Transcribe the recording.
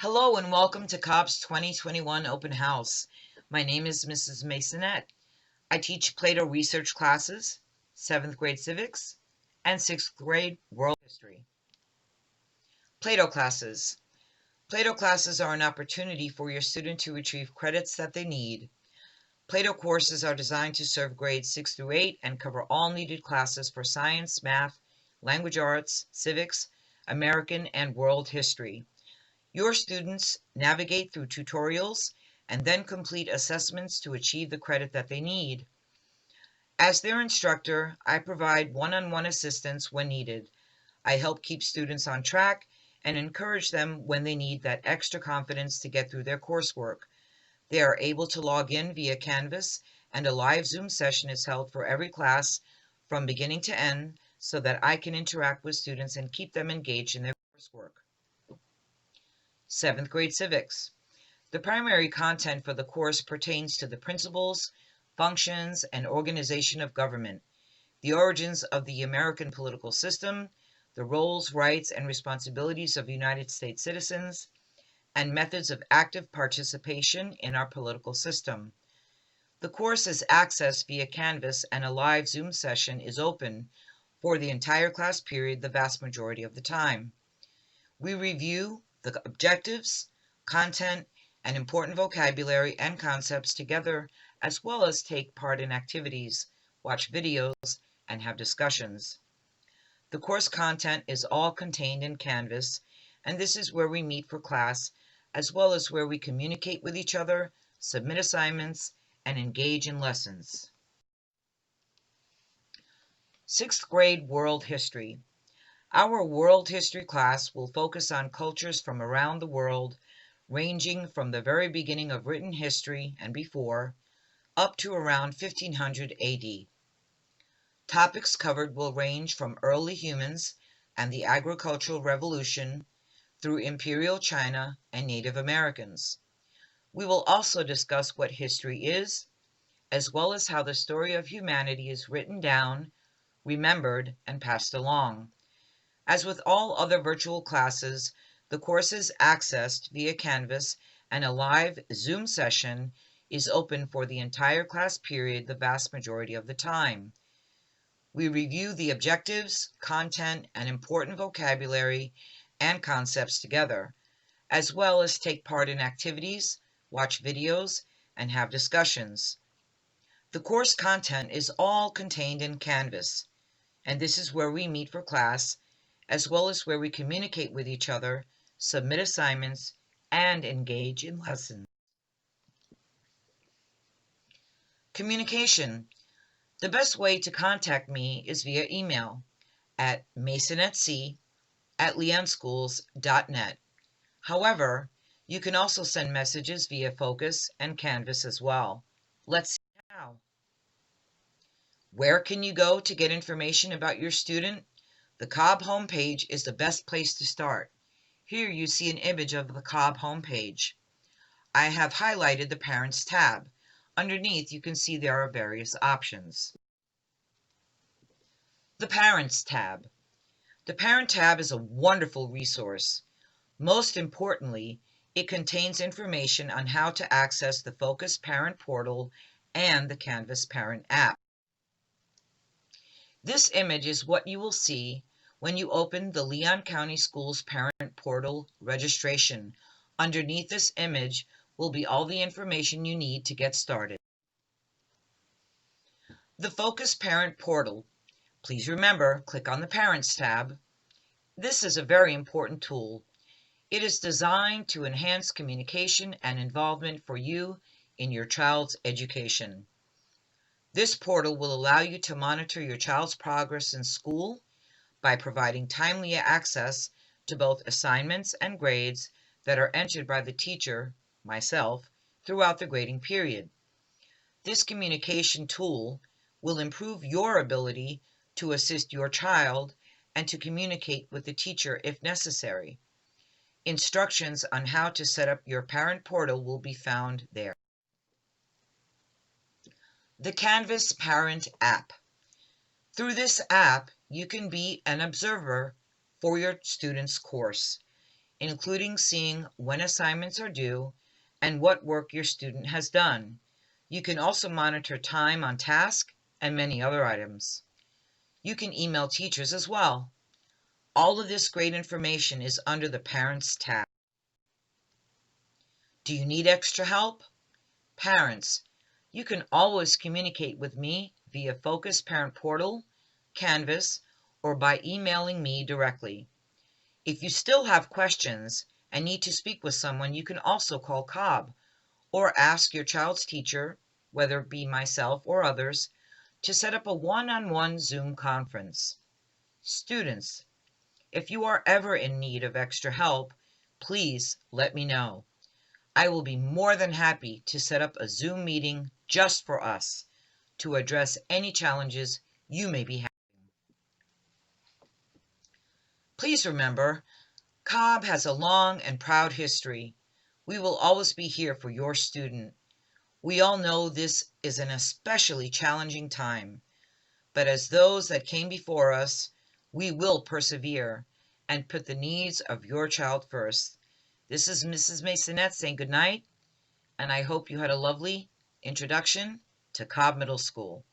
Hello and welcome to Cobb's 2021 Open House. My name is Mrs. Maysonette. I teach Plato research classes, 7th grade civics, and 6th grade world history. Plato classes. Plato classes are an opportunity for your student to retrieve credits that they need. Plato courses are designed to serve grades 6 through 8 and cover all needed classes for science, math, language arts, civics, American, and world history. Your students navigate through tutorials and then complete assessments to achieve the credit that they need. As their instructor, I provide one-on-one assistance when needed. I help keep students on track and encourage them when they need that extra confidence to get through their coursework. They are able to log in via Canvas, and a live Zoom session is held for every class from beginning to end so that I can interact with students and keep them engaged in their coursework. 7th grade civics. The primary content for the course pertains to the principles, functions, and organization of government, the origins of the American political system, the roles, rights, and responsibilities of United States citizens, and methods of active participation in our political system. The course is accessed via Canvas, and a live Zoom session is open for the entire class period the vast majority of the time. We review the objectives, content, and important vocabulary and concepts together, as well as take part in activities, watch videos, and have discussions. The course content is all contained in Canvas, and this is where we meet for class, as well as where we communicate with each other, submit assignments, and engage in lessons. 6th grade world history. Our world history class will focus on cultures from around the world, ranging from the very beginning of written history and before, up to around 1500 AD. Topics covered will range from early humans and the agricultural revolution through imperial China and Native Americans. We will also discuss what history is, as well as how the story of humanity is written down, remembered, and passed along. As with all other virtual classes, the course is accessed via Canvas, and a live Zoom session is open for the entire class period the vast majority of the time. We review the objectives, content, and important vocabulary and concepts together, as well as take part in activities, watch videos, and have discussions. The course content is all contained in Canvas, and this is where we meet for class, as well as where we communicate with each other, submit assignments, and engage in lessons. Communication. The best way to contact me is via email at masonettec@leonschools.net. However, you can also send messages via Focus and Canvas as well. Let's see how. Where can you go to get information about your student? The Cobb Homepage is the best place to start. Here you see an image of the Cobb Homepage. I have highlighted the Parents tab. Underneath you can see there are various options. The Parents tab. The Parent tab is a wonderful resource. Most importantly, it contains information on how to access the Focus Parent Portal and the Canvas Parent app. This image is what you will see when you open the Leon County Schools Parent Portal registration. Underneath this image will be all the information you need to get started. The Focus Parent Portal. Please remember, click on the Parents tab. This is a very important tool. It is designed to enhance communication and involvement for you in your child's education. This portal will allow you to monitor your child's progress in school by providing timely access to both assignments and grades that are entered by the teacher, myself, throughout the grading period. This communication tool will improve your ability to assist your child and to communicate with the teacher if necessary. Instructions on how to set up your parent portal will be found there. The Canvas Parent app. Through this app, you can be an observer for your student's course. including seeing when assignments are due and what work your student has done. You can also monitor time on task and many other items. You can email teachers as well. All of this great information is under the Parents tab. Do you need extra help? Parents, you can always communicate with me via Focus Parent Portal, Canvas, or by emailing me directly. If you still have questions and need to speak with someone, you can also call Cobb or ask your child's teacher, whether it be myself or others, to set up a one-on-one Zoom conference. Students, if you are ever in need of extra help, please let me know. I will be more than happy to set up a Zoom meeting just for us to address any challenges you may be having. Please remember, Cobb has a long and proud history. We will always be here for your student. We all know this is an especially challenging time, but as those that came before us, we will persevere and put the needs of your child first. This is Mrs. Maysonette saying good night, and I hope you had a lovely introduction to Cobb Middle School.